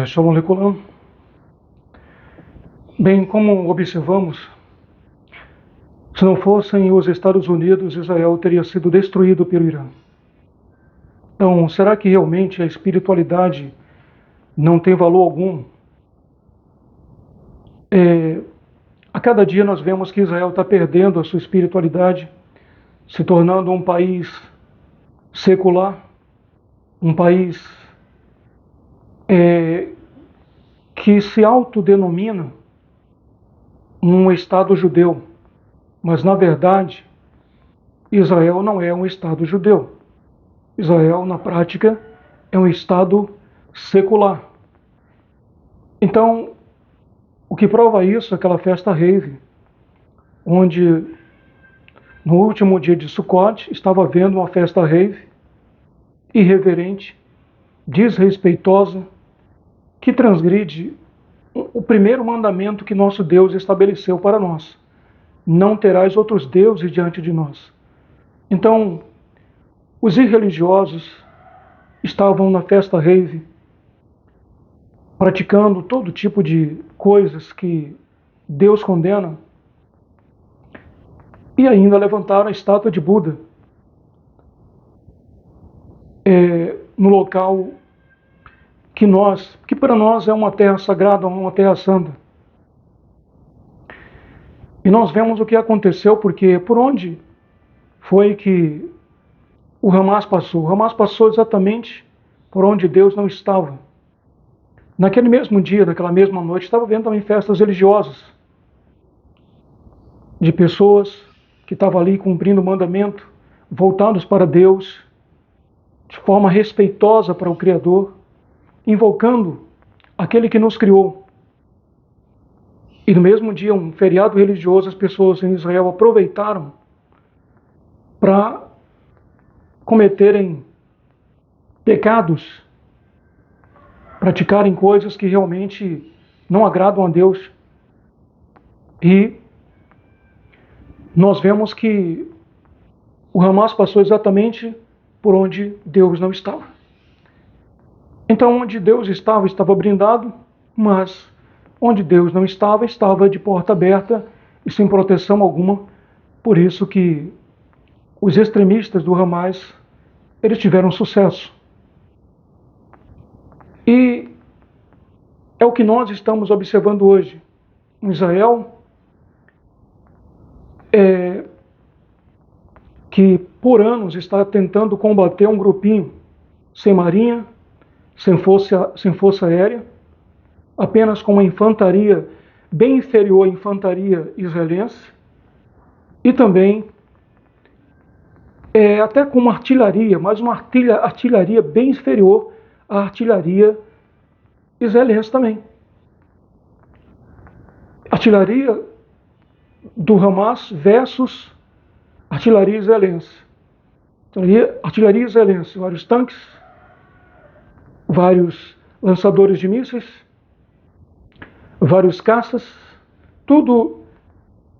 Shalom Lecolam. Bem, como observamos, se não fossem os Estados Unidos, Israel teria sido destruído pelo Irã. Então, será que realmente a espiritualidade não tem valor algum? A cada dia nós vemos que Israel está perdendo a sua espiritualidade, se tornando um país secular, um país que se autodenomina um Estado judeu, mas na verdade Israel não é um Estado judeu. Israel, na prática, é um Estado secular. Então, o que prova isso é aquela festa rave, onde no último dia de Sukkot estava havendo uma festa rave irreverente, desrespeitosa, que transgride o primeiro mandamento que nosso Deus estabeleceu para nós: não terás outros deuses diante de nós. Então, os irreligiosos estavam na festa rave, praticando todo tipo de coisas que Deus condena, e ainda levantaram a estátua de Buda no local que para nós é uma terra sagrada, uma terra santa. E nós vemos o que aconteceu, porque por onde foi que o Hamas passou? O Hamas passou exatamente por onde Deus não estava. Naquele mesmo dia, naquela mesma noite, estava havendo também festas religiosas de pessoas que estavam ali cumprindo o mandamento, voltados para Deus, de forma respeitosa para o Criador, invocando aquele que nos criou. E no mesmo dia, um feriado religioso, as pessoas em Israel aproveitaram para cometerem pecados, praticarem coisas que realmente não agradam a Deus. E nós vemos que o Hamas passou exatamente por onde Deus não estava. Então, onde Deus estava, estava blindado, mas onde Deus não estava, estava de porta aberta e sem proteção alguma. Por isso que os extremistas do Hamas, eles tiveram sucesso. E é o que nós estamos observando hoje. Israel, que por anos está tentando combater um grupinho sem marinha, sem força aérea, apenas com uma infantaria bem inferior à infantaria israelense, e também até com uma artilharia, mas uma artilharia bem inferior à artilharia israelense também. Artilharia do Hamas versus artilharia israelense. Artilharia israelense, vários tanques, vários lançadores de mísseis, vários caças, tudo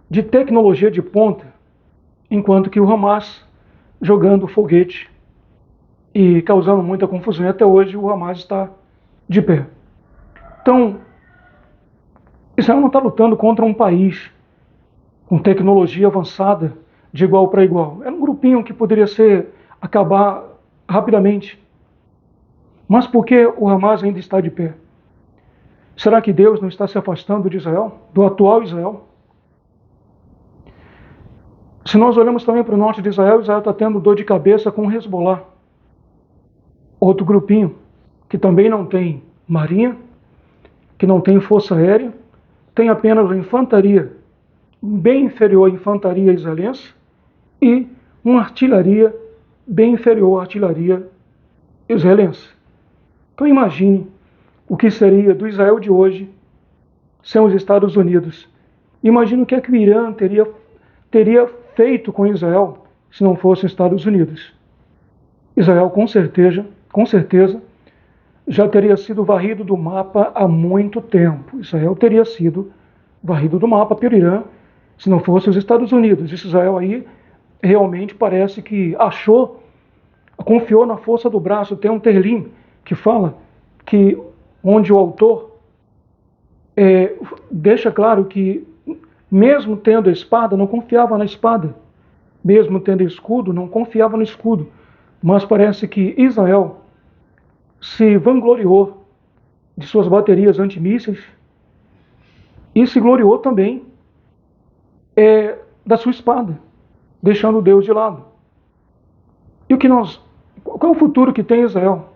de tecnologia de ponta, enquanto que o Hamas jogando foguete e causando muita confusão. E até hoje o Hamas está de pé. Então, Israel não está lutando contra um país com tecnologia avançada de igual para igual. Era um grupinho que poderia acabar rapidamente. Mas por que o Hamas ainda está de pé? Será que Deus não está se afastando de Israel, do atual Israel? Se nós olhamos também para o norte de Israel, Israel está tendo dor de cabeça com o Hezbollah, outro grupinho que também não tem marinha, que não tem força aérea, tem apenas a infantaria bem inferior à infantaria israelense e uma artilharia bem inferior à artilharia israelense. Então imagine o que seria do Israel de hoje sem os Estados Unidos. Imagine o que o Irã teria feito com Israel se não fosse os Estados Unidos. Israel com certeza já teria sido varrido do mapa há muito tempo. Israel teria sido varrido do mapa pelo Irã se não fosse os Estados Unidos. Israel aí realmente parece que confiou na força do braço. Tem um Terlim que fala que onde o autor deixa claro que, mesmo tendo a espada, não confiava na espada, mesmo tendo escudo, não confiava no escudo, mas parece que Israel se vangloriou de suas baterias antimísseis e se gloriou também da sua espada, deixando Deus de lado. E qual é o futuro que tem Israel?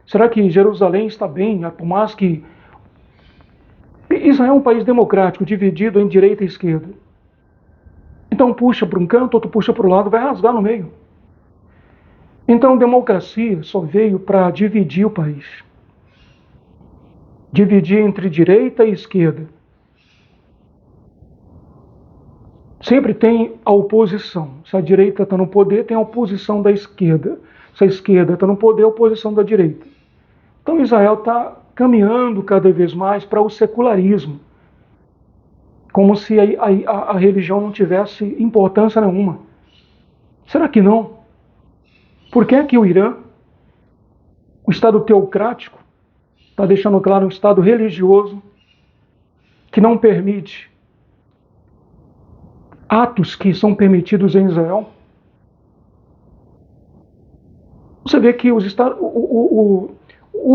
Será que Jerusalém está bem, por mais que Israel é um país democrático, dividido em direita e esquerda? Então puxa para um canto, outro puxa para o lado, vai rasgar no meio. Então democracia só veio para dividir o país. Dividir entre direita e esquerda. Sempre tem a oposição. Se a direita está no poder, tem a oposição da esquerda. Se a esquerda está no poder, a oposição da direita. Então Israel está caminhando cada vez mais para o secularismo, como se a religião não tivesse importância nenhuma. Será que não? Por que é que o Irã, o Estado teocrático, está deixando claro um Estado religioso que não permite atos que são permitidos em Israel? Você vê que o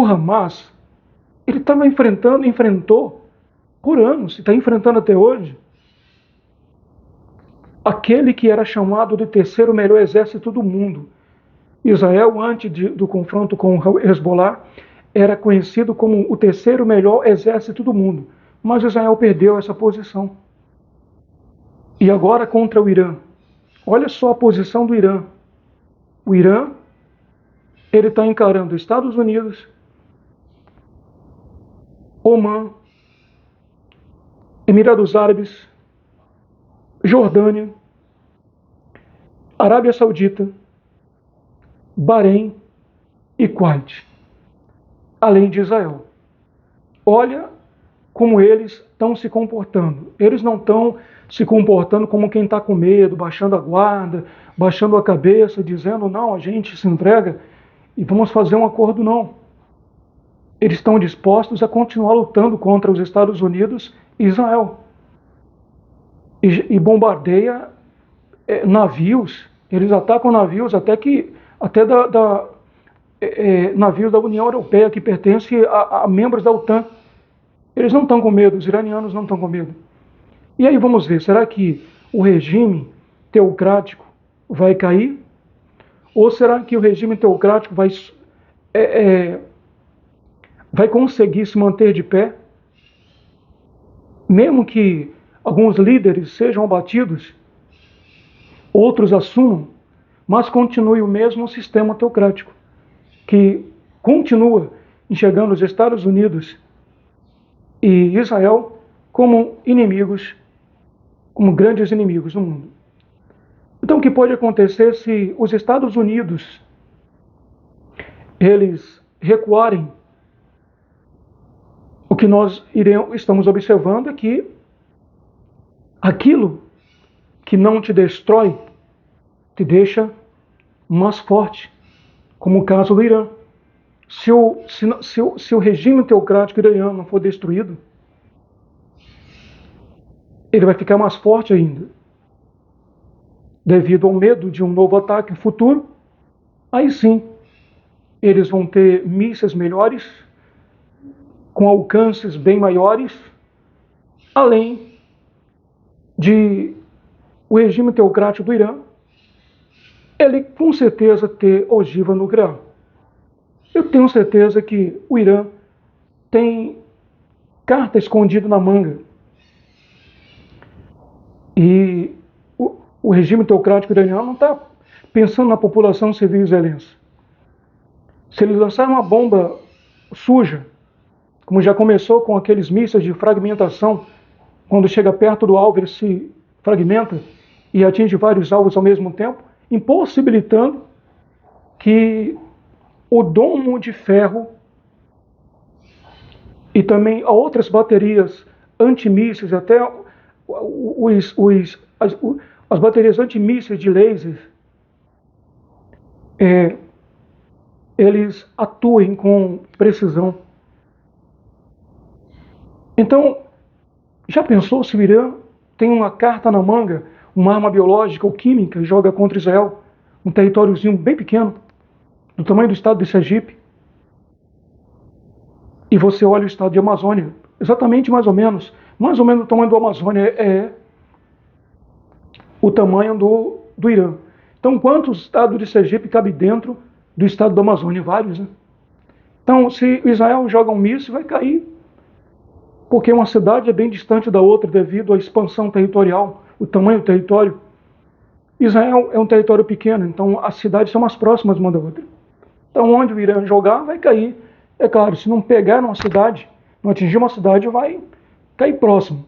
Hamas, ele enfrentou por anos, e está enfrentando até hoje, aquele que era chamado de terceiro melhor exército do mundo. Israel, antes do confronto com o Hezbollah, era conhecido como o terceiro melhor exército do mundo. Mas Israel perdeu essa posição. E agora contra o Irã. Olha só a posição do Irã. O Irã, ele está encarando Estados Unidos, Omã, Emirados Árabes, Jordânia, Arábia Saudita, Bahrein e Kuwait, além de Israel. Olha como eles estão se comportando. Eles não estão se comportando como quem está com medo, baixando a guarda, baixando a cabeça, dizendo, não, a gente se entrega e vamos fazer um acordo, não. Eles estão dispostos a continuar lutando contra os Estados Unidos e Israel. E bombardeia navios, eles atacam navios navios da União Europeia que pertencem a membros da OTAN. Eles não estão com medo, os iranianos não estão com medo. E aí vamos ver, será que o regime teocrático vai cair? Ou será que o regime teocrático vai conseguir se manter de pé? Mesmo que alguns líderes sejam abatidos, outros assumam, mas continue o mesmo sistema teocrático, que continua enxergando os Estados Unidos e Israel como inimigos, como grandes inimigos do mundo. Então, o que pode acontecer se os Estados Unidos eles recuarem? O que nós estamos observando é que aquilo que não te destrói te deixa mais forte, como o caso do Irã. Se o regime teocrático iraniano não for destruído, ele vai ficar mais forte ainda. Devido ao medo de um novo ataque futuro, aí sim, eles vão ter mísseis melhores, com alcances bem maiores, além de o regime teocrático do Irã, ele com certeza ter ogiva nuclear. Eu tenho certeza que o Irã tem carta escondida na manga. E o regime teocrático iraniano não está pensando na população civil israelense. Se eles lançarem uma bomba suja, como já começou com aqueles mísseis de fragmentação, quando chega perto do alvo ele se fragmenta e atinge vários alvos ao mesmo tempo, impossibilitando que o domo de ferro e também outras baterias antimísseis, até as baterias antimísseis de laser, eles atuem com precisão Então, já pensou se o Irã tem uma carta na manga, uma arma biológica ou química e joga contra Israel, um territóriozinho bem pequeno, do tamanho do estado de Sergipe, e você olha o estado de Amazônia, exatamente mais ou menos o tamanho do Amazônia é o tamanho do Irã. Então, quantos estados de Sergipe cabe dentro do estado do Amazônia? Vários, né? Então, se Israel joga um míssil, vai cair, porque uma cidade é bem distante da outra devido à expansão territorial, o tamanho do território. Israel é um território pequeno, então as cidades são mais próximas uma da outra. Então, onde o Irã jogar, vai cair. É claro, se não pegar numa cidade, não atingir uma cidade, vai cair próximo.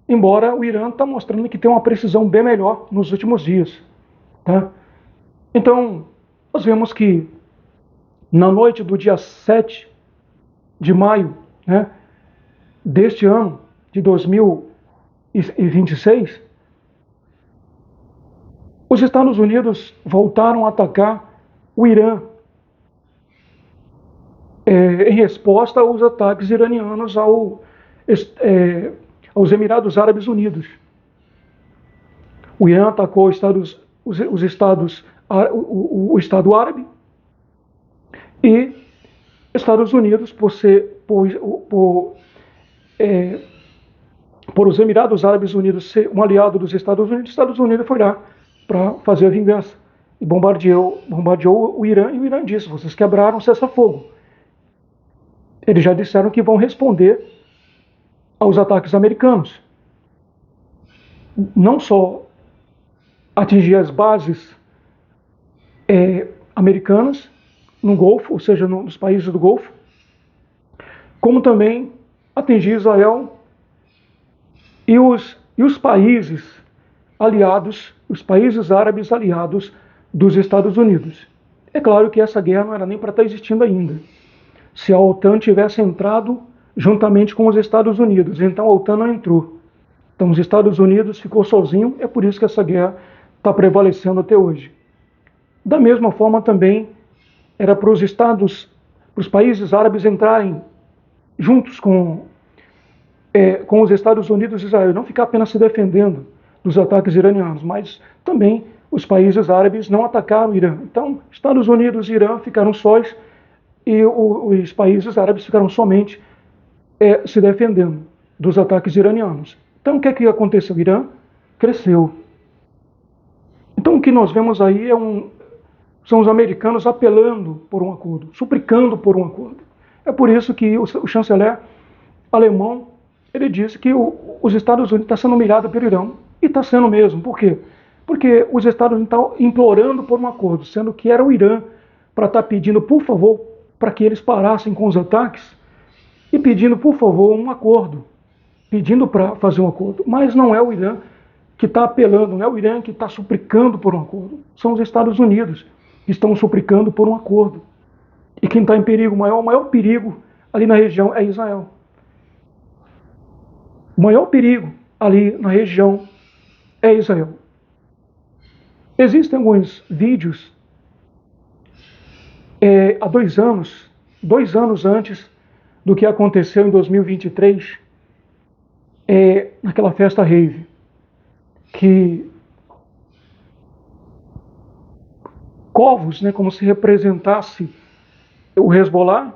Embora o Irã está mostrando que tem uma precisão bem melhor nos últimos dias. Tá? Então, nós vemos que na noite do dia 7 de maio, né, deste ano, de 2026, os Estados Unidos voltaram a atacar o Irã em resposta aos ataques iranianos aos Emirados Árabes Unidos. O Irã atacou o Estado Árabe e Estados Unidos, por os Emirados Árabes Unidos ser um aliado dos Estados Unidos foi lá para fazer a vingança e bombardeou o Irã, e o Irã disse: vocês quebraram o cessar-fogo. Eles já disseram que vão responder aos ataques americanos. Não só atingir as bases americanas no Golfo, ou seja, nos países do Golfo, como também atingir Israel e os países aliados, os países árabes aliados dos Estados Unidos. É claro que essa guerra não era nem para estar existindo ainda. Se a OTAN tivesse entrado juntamente com os Estados Unidos, então a OTAN não entrou. Então os Estados Unidos ficou sozinho, é por isso que essa guerra está prevalecendo até hoje. Da mesma forma também era para os países árabes entrarem juntos com os Estados Unidos e Israel, não ficar apenas se defendendo dos ataques iranianos, mas também os países árabes não atacaram o Irã. Então, Estados Unidos e Irã ficaram sós e os países árabes ficaram somente se defendendo dos ataques iranianos. Então, o que é que aconteceu? O Irã cresceu. Então, o que nós vemos aí são os americanos apelando por um acordo, suplicando por um acordo. É por isso que o chanceler alemão, ele disse que os Estados Unidos estão sendo humilhados pelo Irã. E está sendo mesmo. Por quê? Porque os Estados Unidos estão implorando por um acordo, sendo que era o Irã para estar pedindo, por favor, para que eles parassem com os ataques e pedindo, por favor, um acordo, pedindo para fazer um acordo. Mas não é o Irã que está apelando, não é o Irã que está suplicando por um acordo. São os Estados Unidos que estão suplicando por um acordo. E quem está em perigo, o maior perigo ali na região é Israel. O maior perigo ali na região é Israel. Existem alguns vídeos há 2 anos antes do que aconteceu em 2023, naquela festa rave, que povos, né, como se representasse o Hezbollah,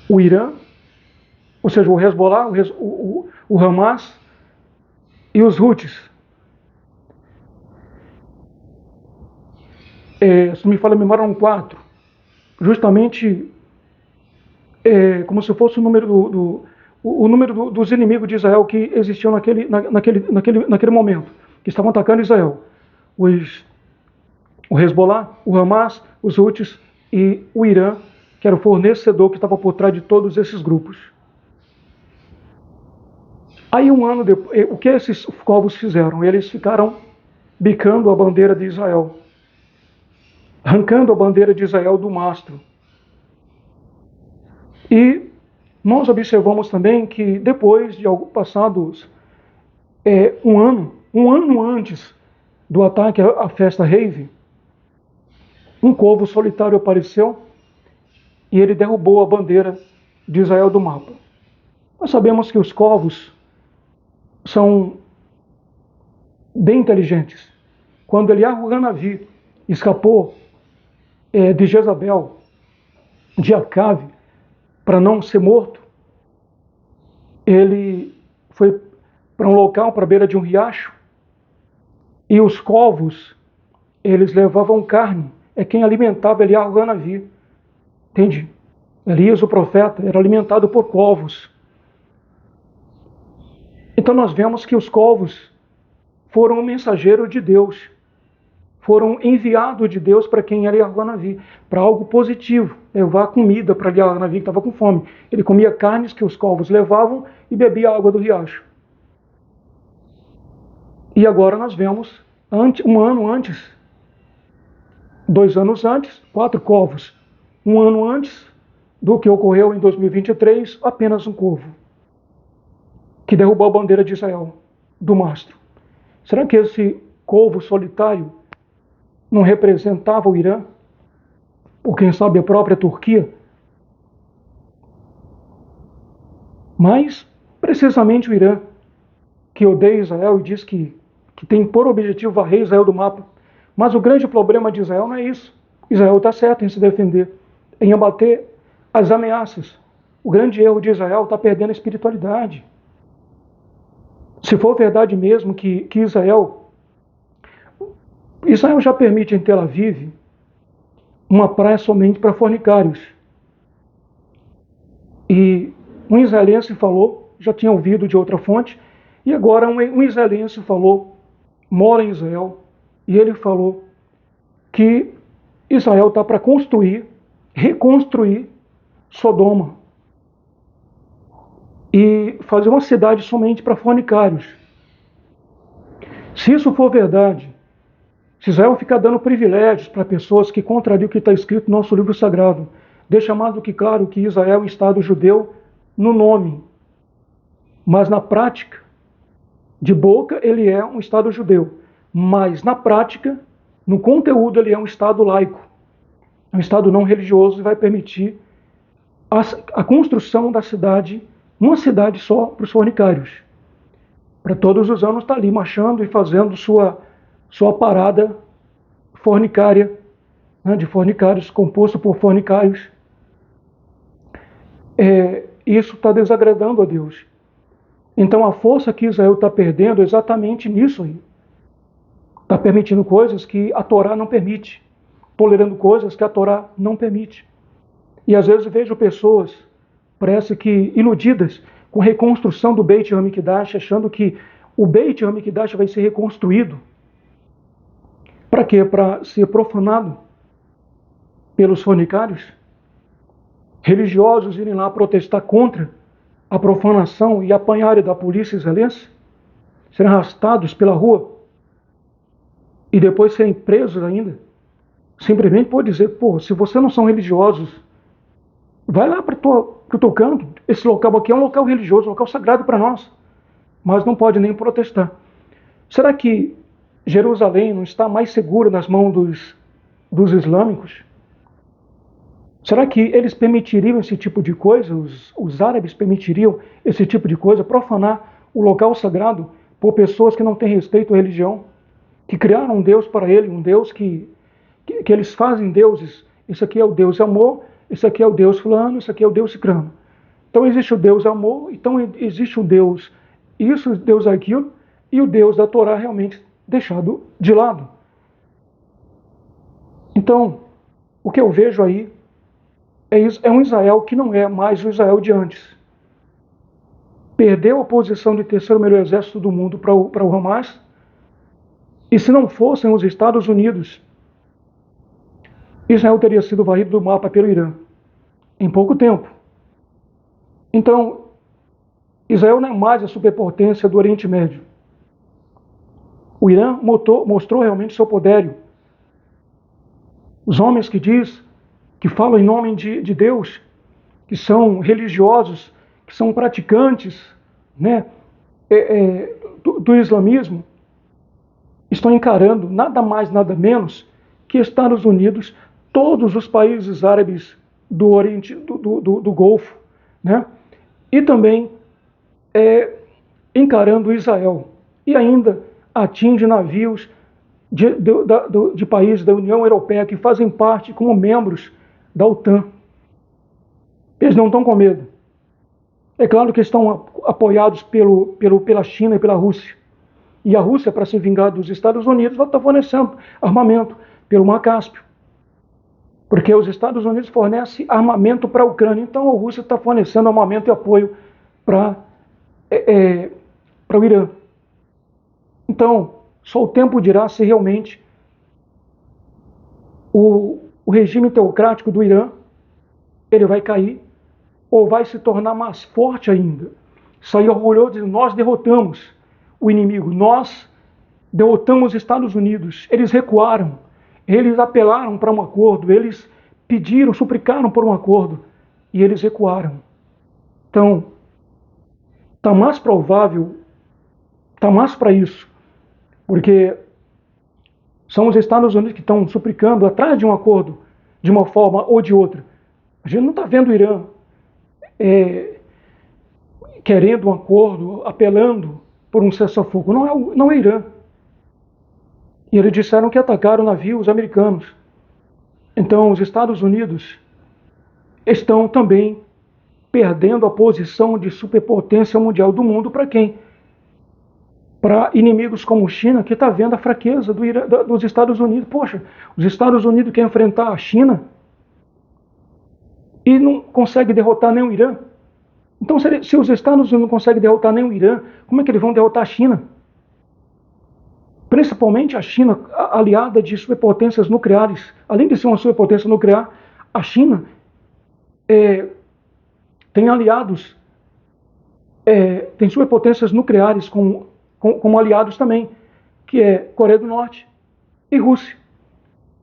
o Irã, ou seja, o Hezbollah, o Hamas e os Houthis. Se não me falha a memória, eram 4. Justamente como se fosse o número dos inimigos de Israel que existiam naquele momento, que estavam atacando Israel. O Hezbollah, o Hamas, os Houthis e o Irã, que era o fornecedor que estava por trás de todos esses grupos. Aí, um ano depois, o que esses povos fizeram? Eles ficaram bicando a bandeira de Israel, arrancando a bandeira de Israel do mastro. E nós observamos também que depois de passados um ano antes do ataque à festa rave, um corvo solitário apareceu e ele derrubou a bandeira de Israel do mapa. Nós sabemos que os corvos são bem inteligentes. Quando Eliahu Hanavi escapou de Jezabel, de Acabe, para não ser morto, ele foi para um local, para a beira de um riacho, e os corvos, eles levavam carne. É quem alimentava Eliahu Hanavi. Entende? Elias, o profeta, era alimentado por corvos. Então nós vemos que os corvos foram um mensageiro de Deus. Foram enviados de Deus para quem era Eliahu Hanavi, para algo positivo, levar comida para Eliahu Hanavi que estava com fome. Ele comia carnes que os corvos levavam e bebia água do riacho. E agora nós vemos, um ano antes, 2 anos antes, 4 corvos. Um ano antes do que ocorreu em 2023, apenas um corvo, que derrubou a bandeira de Israel do mastro. Será que esse corvo solitário não representava o Irã? Ou quem sabe a própria Turquia? Mas, precisamente o Irã, que odeia Israel e diz que tem por objetivo varrer Israel do mapa. Mas o grande problema de Israel não é isso. Israel está certo em se defender, em abater as ameaças. O grande erro de Israel está perdendo a espiritualidade. Se for verdade mesmo que Israel já permite em Tel Aviv uma praia somente para fornicários. E um israelense falou, já tinha ouvido de outra fonte, e agora um israelense falou, mora em Israel, e ele falou que Israel está para reconstruir Sodoma e fazer uma cidade somente para fornicários. Se isso for verdade, se Israel ficar dando privilégios para pessoas que contrariam o que está escrito no nosso livro sagrado, deixa mais do que claro que Israel é um Estado judeu no nome, mas na prática, de boca, ele é um Estado judeu, mas na prática, no conteúdo, ele é um Estado laico, um Estado não religioso, e vai permitir a construção da cidade, uma cidade só para os fornicários. Para todos os anos estar ali marchando e fazendo sua parada fornicária, né, de fornicários, composto por fornicários. Isso está desagradando a Deus. Então a força que Israel está perdendo é exatamente nisso aí. Está permitindo coisas que a Torá não permite, tolerando coisas que a Torá não permite. E às vezes vejo pessoas, parece que iludidas, com a reconstrução do Beit HaMikdash, achando que o Beit HaMikdash vai ser reconstruído. Para quê? Para ser profanado pelos fornicários? Religiosos irem lá protestar contra a profanação e apanharem da polícia israelense? Serem arrastados pela rua? E depois serem presos ainda? Simplesmente pode dizer, se vocês não são religiosos, vai lá para o teu canto. Esse local aqui é um local religioso, um local sagrado para nós. Mas não pode nem protestar. Será que Jerusalém não está mais segura nas mãos dos islâmicos? Será que eles permitiriam esse tipo de coisa? Os árabes permitiriam esse tipo de coisa? Profanar o local sagrado por pessoas que não têm respeito à religião? Que criaram um Deus para ele, um Deus que eles fazem deuses. Isso aqui é o Deus amor, isso aqui é o Deus fulano, isso aqui é o Deus cicrano. Então existe o Deus amor, então existe o Deus isso, o Deus aquilo, e o Deus da Torá realmente deixado de lado. Então, o que eu vejo aí é um Israel que não é mais o Israel de antes. Perdeu a posição de terceiro melhor exército do mundo para o Hamas, e se não fossem os Estados Unidos, Israel teria sido varrido do mapa pelo Irã, em pouco tempo. Então, Israel não é mais a superpotência do Oriente Médio. O Irã mostrou realmente seu poderio. Os homens que falam em nome de Deus, que são religiosos, que são praticantes, né, do islamismo, estão encarando nada mais, nada menos que Estados Unidos, todos os países árabes do Oriente, do Golfo, né, e também encarando Israel, e ainda atinge navios de países da União Europeia que fazem parte como membros da OTAN. Eles não estão com medo. É claro que estão apoiados pela China e pela Rússia. E a Rússia, para se vingar dos Estados Unidos, vai estar fornecendo armamento pelo Mar Cáspio. Porque os Estados Unidos fornecem armamento para a Ucrânia, então a Rússia está fornecendo armamento e apoio para o Irã. Então, só o tempo dirá se realmente o regime teocrático do Irã ele vai cair ou vai se tornar mais forte ainda. Sair orgulhoso de nós derrotamos o inimigo, nós derrotamos os Estados Unidos. Eles recuaram, eles apelaram para um acordo, eles pediram, suplicaram por um acordo e eles recuaram. Então, está mais provável, está mais para isso, porque são os Estados Unidos que estão suplicando atrás de um acordo, de uma forma ou de outra. A gente não está vendo o Irã querendo um acordo, apelando por um cessar-fogo. Não é Irã. E eles disseram que atacaram navios americanos. Então, os Estados Unidos estão também perdendo a posição de superpotência mundial do mundo para quem? Para inimigos como China, que está vendo a fraqueza dos Estados Unidos. Poxa, os Estados Unidos querem enfrentar a China e não consegue derrotar nem o Irã. Então, se os Estados Unidos não conseguem derrotar nem o Irã, como é que eles vão derrotar a China? Principalmente a China, aliada de superpotências nucleares. Além de ser uma superpotência nuclear, a China tem aliados, tem superpotências nucleares como aliados também, que é Coreia do Norte e Rússia.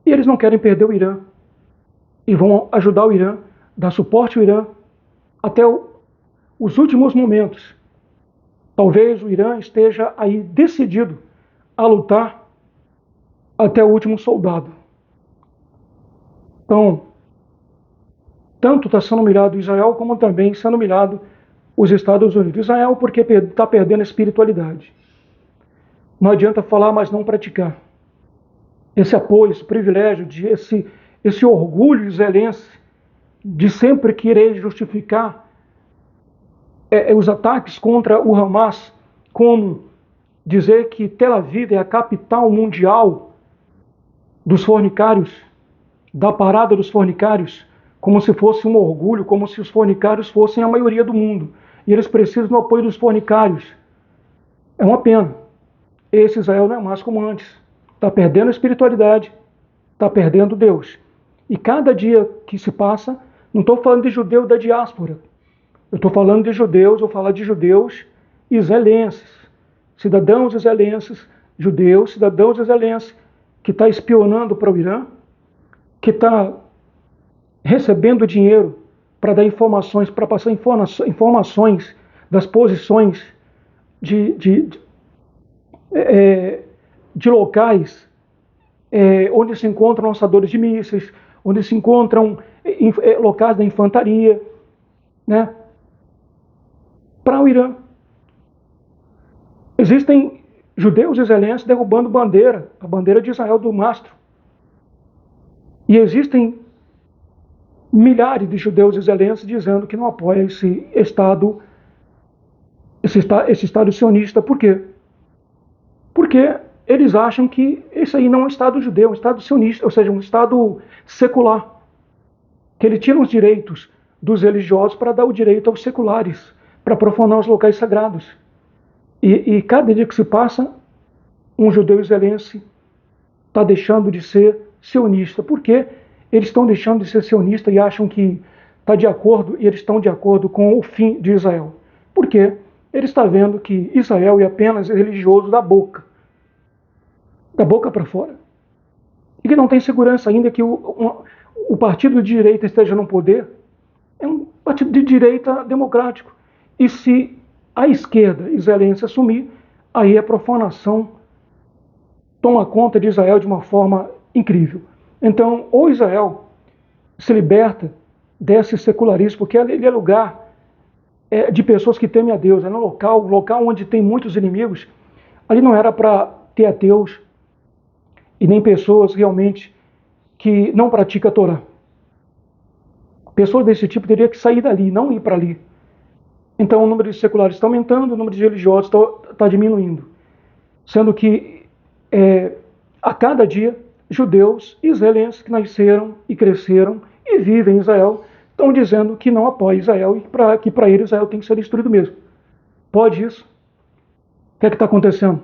E eles não querem perder o Irã. E vão ajudar o Irã, dar suporte ao Irã até os últimos momentos. Talvez o Irã esteja aí decidido a lutar até o último soldado. Então, tanto está sendo humilhado Israel, como também sendo humilhado os Estados Unidos. Israel porque está perdendo a espiritualidade. Não adianta falar, mas não praticar. Esse apoio, esse privilégio, esse orgulho israelense de sempre querer justificar os ataques contra o Hamas, como dizer que Tel Aviv é a capital mundial dos fornicários, da parada dos fornicários, como se fosse um orgulho, como se os fornicários fossem a maioria do mundo. E eles precisam do apoio dos fornicários. É uma pena. Esse Israel não é mais como antes. Está perdendo a espiritualidade, está perdendo Deus. E cada dia que se passa, não estou falando de judeu da diáspora. Eu estou falando de judeus, vou falar de judeus israelenses, cidadãos israelenses, judeus, cidadãos israelenses, que está espionando para o Irã, que está recebendo dinheiro para dar informações, para passar informações das posições de locais onde se encontram lançadores de mísseis, onde se encontram locais da infantaria, né, para o Irã. Existem judeus israelenses derrubando a bandeira de Israel do mastro. E existem milhares de judeus israelenses dizendo que não apoia esse Estado sionista. Por quê? Porque eles acham que esse aí não é um Estado judeu, é um Estado sionista, ou seja, um Estado secular, que ele tira os direitos dos religiosos para dar o direito aos seculares, para profanar os locais sagrados. E cada dia que se passa, um judeu israelense está deixando de ser sionista. Por quê? Eles estão deixando de ser sionistas e acham que está de acordo, e eles estão de acordo com o fim de Israel. Por quê? Ele está vendo que Israel é apenas religioso da boca para fora. E que não tem segurança ainda que o partido de direita esteja no poder. É um partido de direita democrático. E se a esquerda israelense assumir, aí a profanação toma conta de Israel de uma forma incrível. Então, ou Israel se liberta desse secularismo, porque ele é lugar de pessoas que temem a Deus. Era um local onde tem muitos inimigos. Ali não era para ter ateus e nem pessoas realmente que não praticam a Torá. Pessoas desse tipo teriam que sair dali, não ir para ali. Então o número de seculares está aumentando, o número de religiosos está diminuindo. Sendo que a cada dia, judeus israelenses que nasceram e cresceram e vivem em Israel estão dizendo que não apoiam Israel e que para eles Israel tem que ser destruído mesmo. Pode isso? O que é que está acontecendo?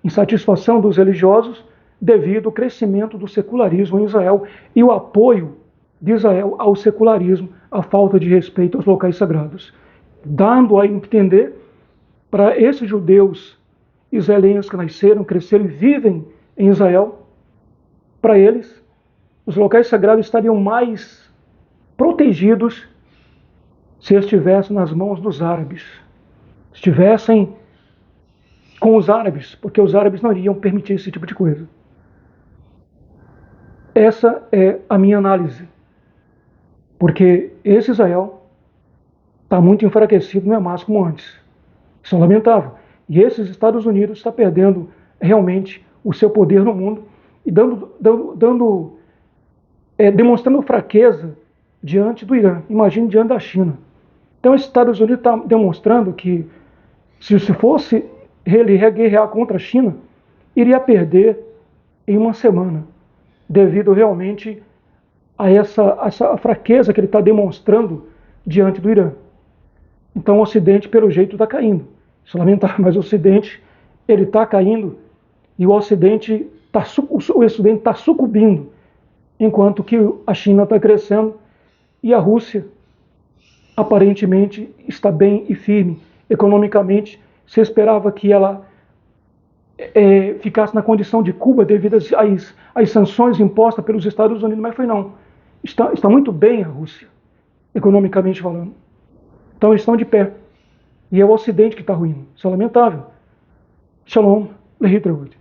Insatisfação dos religiosos devido ao crescimento do secularismo em Israel e o apoio de Israel ao secularismo, a falta de respeito aos locais sagrados, dando a entender para esses judeus israelenses que nasceram, cresceram e vivem em Israel, para eles, os locais sagrados estariam mais protegidos se estivessem nas mãos dos árabes, estivessem com os árabes, porque os árabes não iriam permitir esse tipo de coisa. Essa é a minha análise, porque esse Israel está muito enfraquecido, não é mais como antes. Isso é lamentável. E esses Estados Unidos está perdendo realmente o seu poder no mundo e demonstrando fraqueza diante do Irã. Imagine diante da China. Então, os Estados Unidos está demonstrando que se fosse ele guerrear contra a China, iria perder em uma semana, devido realmente a essa fraqueza que ele está demonstrando diante do Irã. Então o Ocidente, pelo jeito, está caindo. Isso é lamentável, mas o Ocidente ele está caindo e o Ocidente está sucumbindo, enquanto que a China está crescendo e a Rússia aparentemente está bem e firme economicamente. Se esperava que ela ficasse na condição de Cuba devido às sanções impostas pelos Estados Unidos, mas foi não. Está muito bem a Rússia, economicamente falando. Então eles estão de pé. E é o Ocidente que está ruindo. Isso é lamentável. Shalom, Lehitravut.